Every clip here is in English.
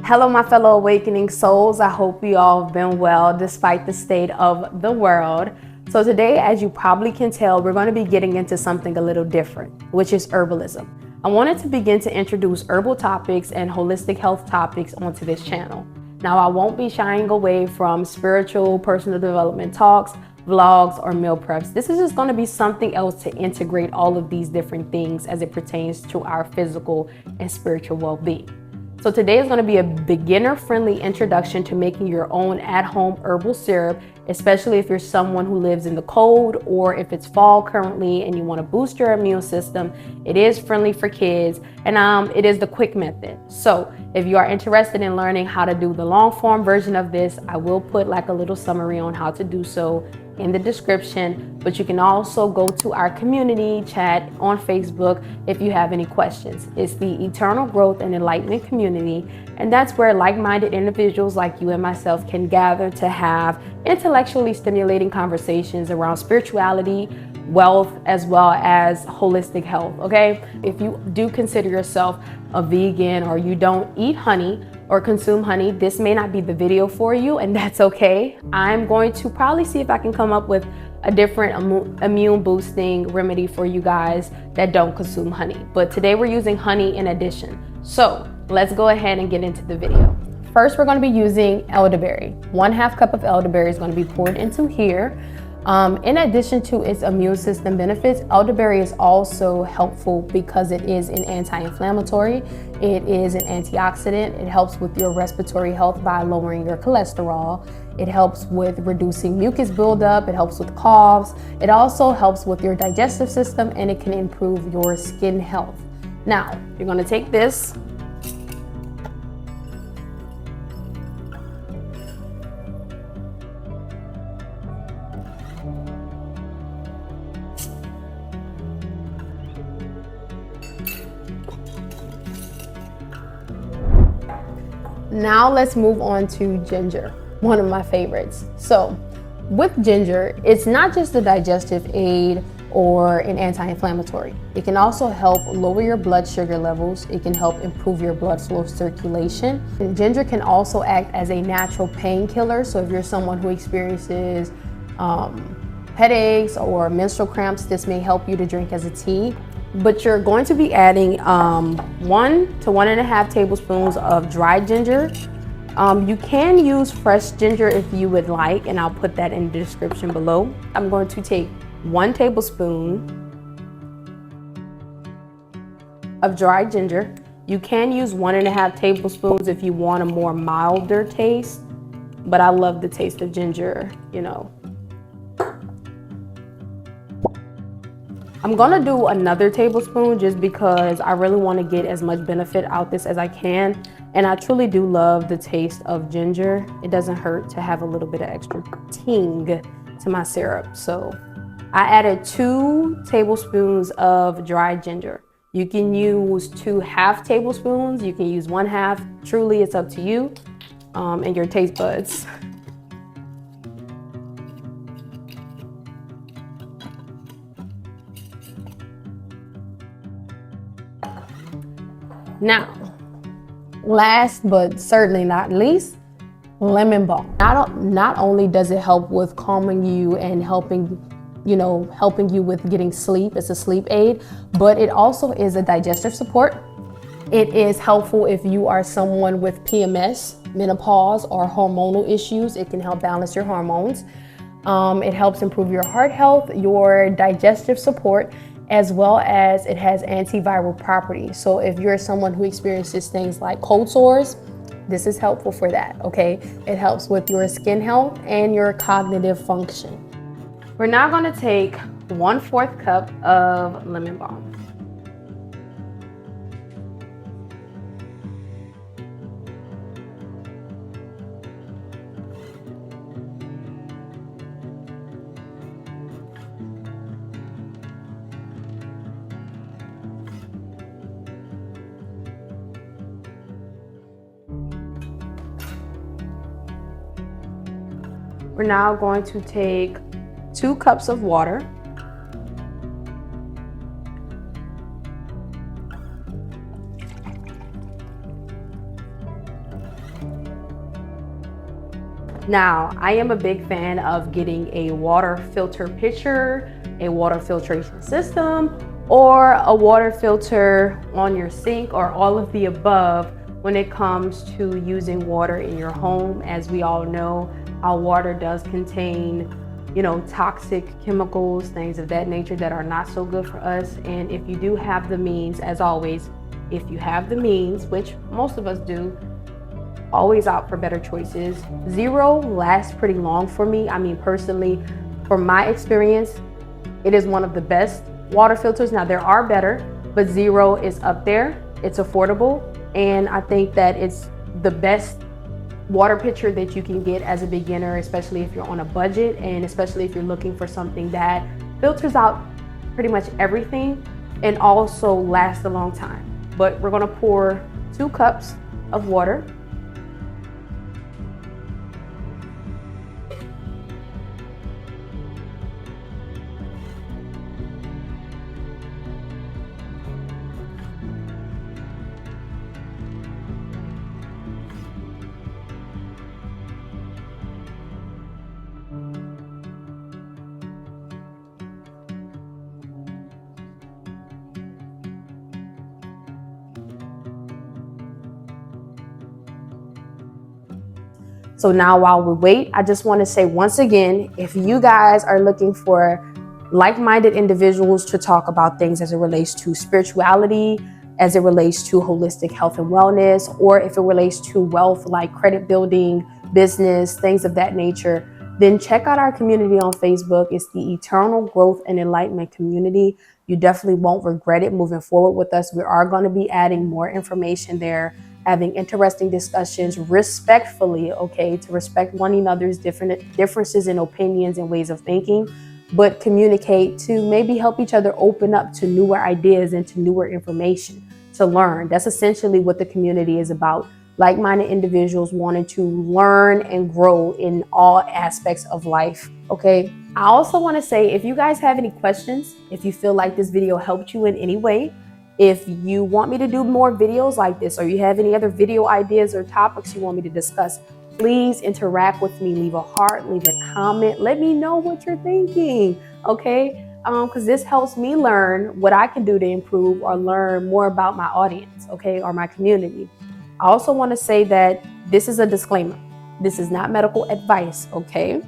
Hello, my fellow awakening souls. I hope you all have been well despite the state of the world. So today, as you probably can tell, we're going to be getting into something a little different, which is herbalism. I wanted to begin to introduce herbal topics and holistic health topics onto this channel. Now, I won't be shying away from spiritual, personal development talks, vlogs, or meal preps. This is just going to be something else to integrate all of these different things as it pertains to our physical and spiritual well-being. So today is going to be a beginner-friendly introduction to making your own at-home herbal syrup, especially if you're someone who lives in the cold or if it's fall currently and you want to boost your immune system. It is friendly for kids and it is the quick method. So if you are interested in learning how to do the long form version of this, I will put like a little summary on how to do so in the description, but you can also go to our community chat on Facebook if you have any questions. It's the Eternal Growth and Enlightenment Community, and that's where like-minded individuals like you and myself can gather to have intellectually stimulating conversations around spirituality, wealth, as well as holistic health, okay? If you do consider yourself a vegan or you don't eat honey or consume honey, this may not be the video for you, and that's okay. I'm going to probably see if I can come up with a different immune boosting remedy for you guys that don't consume honey. But today we're using honey in addition. So let's go ahead and get into the video. First, we're going to be using elderberry. 1/2 cup of elderberry is going to be poured into here. In addition to its immune system benefits, elderberry is also helpful because it is an anti-inflammatory. It is an antioxidant. It helps with your respiratory health by lowering your cholesterol. It helps with reducing mucus buildup. It helps with coughs. It also helps with your digestive system, and it can improve your skin health. Now, you're going to take this. Now let's move on to ginger, one of my favorites. So with ginger, it's not just a digestive aid or an anti-inflammatory. It can also help lower your blood sugar levels. It can help improve your blood flow circulation. And ginger can also act as a natural painkiller. So if you're someone who experiences headaches or menstrual cramps, this may help you to drink as a tea. But you're going to be adding 1 to 1.5 tablespoons of dried ginger. You can use fresh ginger if you would like, and I'll put that in the description below. I'm going to take 1 tablespoon of dried ginger. You can use 1.5 tablespoons if you want a more milder taste, but I love the taste of ginger, you know. I'm gonna do another tablespoon just because I really want to get as much benefit out this as I can. And I truly do love the taste of ginger. It doesn't hurt to have a little bit of extra ting to my syrup. So I added 2 tablespoons of dried ginger. You can use 2 half tablespoons. You can use 1/2. Truly, it's up to you and your taste buds. Now, last but certainly not least, lemon balm. Not only does it help with calming you and helping you with getting sleep, it's a sleep aid, but it also is a digestive support. It is helpful if you are someone with PMS, menopause, or hormonal issues. It can help balance your hormones. It helps improve your heart health, your digestive support, as well as it has antiviral properties. So if you're someone who experiences things like cold sores, this is helpful for that, okay? It helps with your skin health and your cognitive function. We're now gonna take 1/4 cup of lemon balm. We're now going to take 2 cups of water. Now, I am a big fan of getting a water filter pitcher, a water filtration system, or a water filter on your sink, or all of the above when it comes to using water in your home. As we all know, our water does contain, toxic chemicals, things of that nature that are not so good for us. And if you do have the means, as always, if you have the means, which most of us do, always opt for better choices. Zero lasts pretty long for me. I mean, personally, from my experience, it is one of the best water filters. Now, there are better, but Zero is up there. It's affordable, and I think that it's the best water pitcher that you can get as a beginner, especially if you're on a budget, and especially if you're looking for something that filters out pretty much everything and also lasts a long time. But we're gonna pour 2 cups of water. So now while we wait, I just want to say once again, if you guys are looking for like-minded individuals to talk about things as it relates to spirituality, as it relates to holistic health and wellness, or if it relates to wealth like credit building, business, things of that nature, then check out our community on Facebook. It's the Eternal Growth and Enlightenment Community. You definitely won't regret it moving forward with us. We are going to be adding more information there, having interesting discussions respectfully, okay, to respect one another's differences in opinions and ways of thinking, but communicate to maybe help each other open up to newer ideas and to newer information to learn. That's essentially what the community is about. Like-minded individuals wanting to learn and grow in all aspects of life, okay? I also want to say, if you guys have any questions, if you feel like this video helped you in any way, if you want me to do more videos like this, or you have any other video ideas or topics you want me to discuss, please interact with me. Leave a heart, leave a comment. Let me know what you're thinking, okay? Because this helps me learn what I can do to improve or learn more about my audience, okay, or my community. I also want to say that this is a disclaimer. This is not medical advice, okay?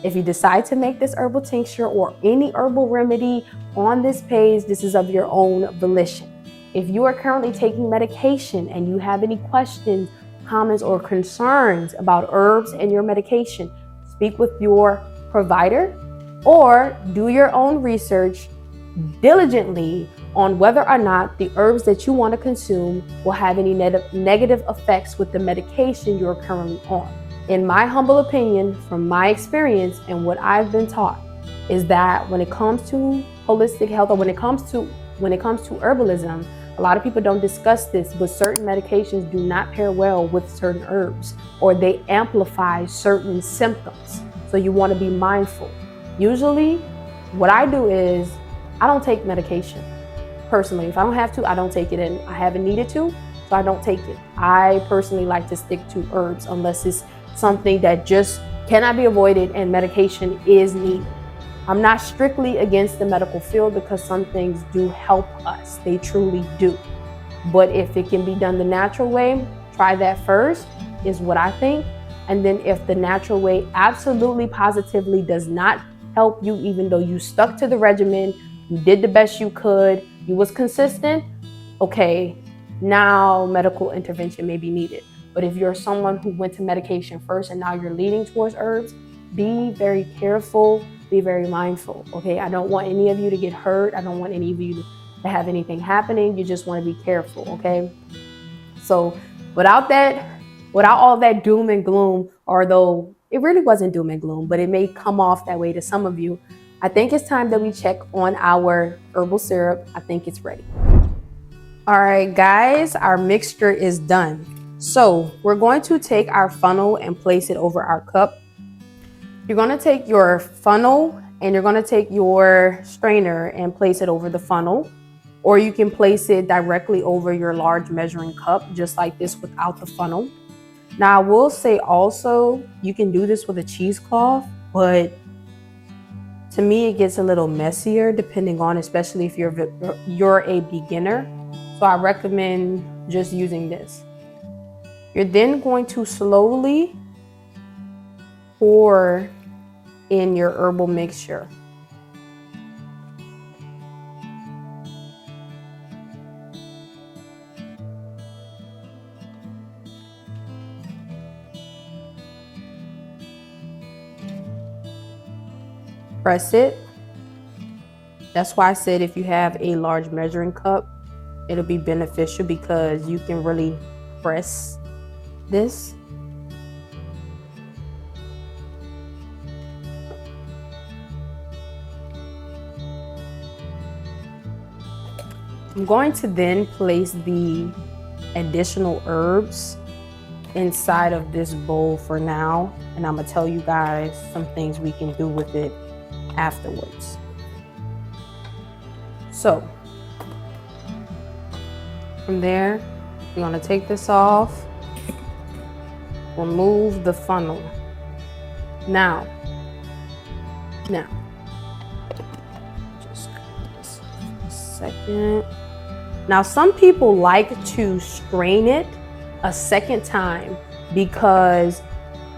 If you decide to make this herbal tincture or any herbal remedy on this page, this is of your own volition. If you are currently taking medication and you have any questions, comments, or concerns about herbs and your medication, speak with your provider or do your own research diligently on whether or not the herbs that you want to consume will have any negative effects with the medication you're currently on. In my humble opinion, from my experience and what I've been taught, is that when it comes to holistic health, or when it comes to herbalism, a lot of people don't discuss this, but certain medications do not pair well with certain herbs, or they amplify certain symptoms. So you want to be mindful. Usually, what I do is I don't take medication. Personally, if I don't have to, I don't take it, and I haven't needed to, so I don't take it. I personally like to stick to herbs unless it's something that just cannot be avoided and medication is needed. I'm not strictly against the medical field because some things do help us. They truly do. But if it can be done the natural way, try that first, is what I think. And then if the natural way absolutely positively does not help you, even though you stuck to the regimen, you did the best you could, you was consistent, okay, now medical intervention may be needed. But if you're someone who went to medication first and now you're leaning towards herbs, be very careful, be very mindful, okay? I don't want any of you to get hurt. I don't want any of you to have anything happening. You just want to be careful, okay? So without all that doom and gloom, although it really wasn't doom and gloom, but it may come off that way to some of you, I think it's time that we check on our herbal syrup. I think it's ready. All right, guys, our mixture is done. So we're going to take our funnel and place it over our cup. You're going to take your funnel and you're going to take your strainer and place it over the funnel, or you can place it directly over your large measuring cup, just like this without the funnel. Now, I will say also, you can do this with a cheesecloth, but to me, it gets a little messier depending on, especially if you're a beginner. So I recommend just using this. You're then going to slowly pour in your herbal mixture. Press it. That's why I said if you have a large measuring cup, it'll be beneficial because you can really press this. I'm going to then place the additional herbs inside of this bowl for now, and I'm gonna tell you guys some things we can do with it afterwards. So from there, we're gonna take this off, remove the funnel. Now, just this a second. Now, some people like to strain it a second time because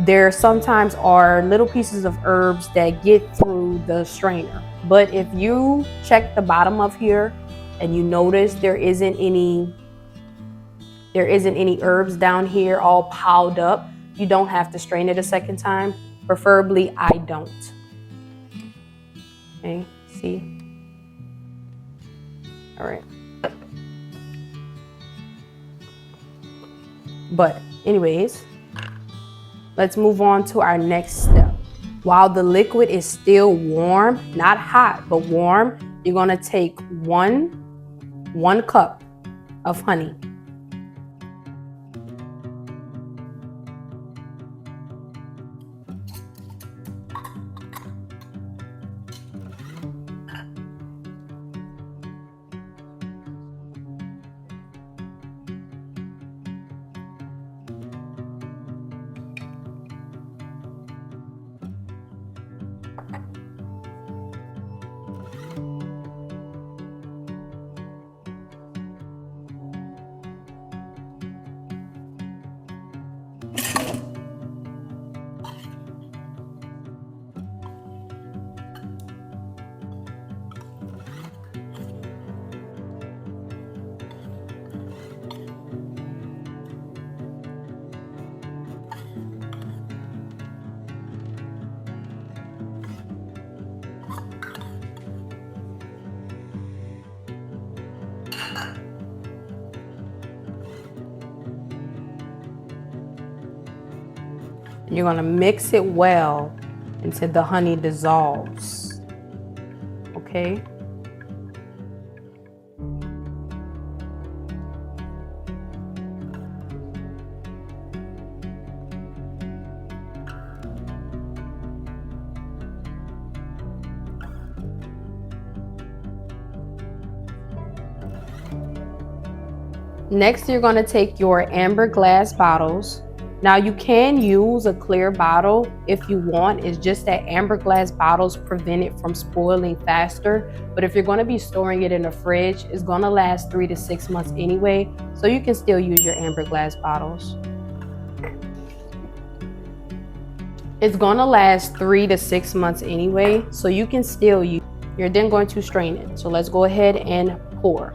there sometimes are little pieces of herbs that get through the strainer. But if you check the bottom of here and you notice there isn't any herbs down here all piled up, you don't have to strain it a second time. Preferably, I don't. Okay, see? All right. But anyways, let's move on to our next step. While the liquid is still warm, not hot, but warm, you're gonna take one cup of honey. You're gonna mix it well until the honey dissolves, okay? Next, you're gonna take your amber glass bottles. Now you can use a clear bottle if you want. It's just that amber glass bottles prevent it from spoiling faster. But if you're going to be storing it in the fridge, it's going to last 3 to 6 months anyway. So you can still use your amber glass bottles. It's going to last 3 to 6 months anyway. So you can still use it. You're then going to strain it. So let's go ahead and pour.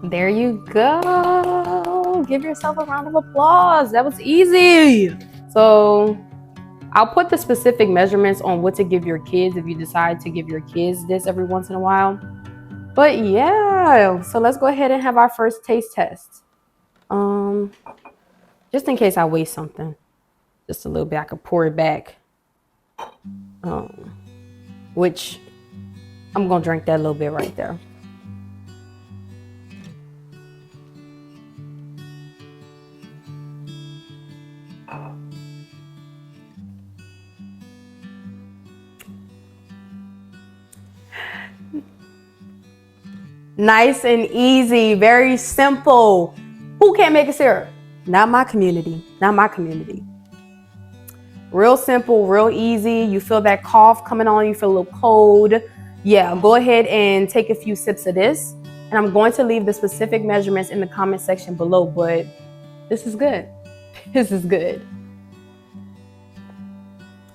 There you go. Give yourself a round of applause. That was easy. So I'll put the specific measurements on what to give your kids if you decide to give your kids this every once in a while. But yeah, so let's go ahead and have our first taste test. Just in case I waste something, just a little bit, I could pour it back. Which I'm gonna drink that little bit right there. Nice and easy, very simple. Who can't make a syrup? Not my community, not my community. Real simple, real easy. You feel that cough coming on, you feel a little cold. Yeah, go ahead and take a few sips of this. And I'm going to leave the specific measurements in the comment section below, but this is good. This is good.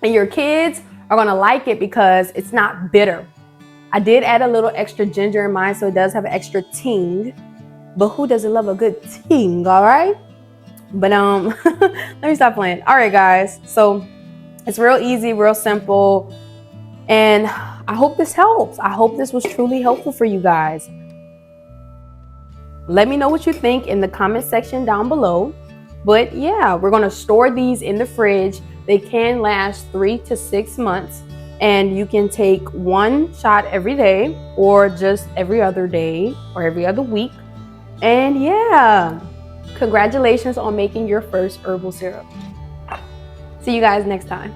And your kids are gonna like it because it's not bitter. I did add a little extra ginger in mine, so it does have an extra ting. But who doesn't love a good ting, all right? But let me stop playing. All right, guys. So it's real easy, real simple. And I hope this helps. I hope this was truly helpful for you guys. Let me know what you think in the comment section down below. But yeah, we're gonna store these in the fridge. They can last 3 to 6 months. And you can take one shot every day or just every other day or every other week. And yeah, congratulations on making your first herbal syrup. See you guys next time.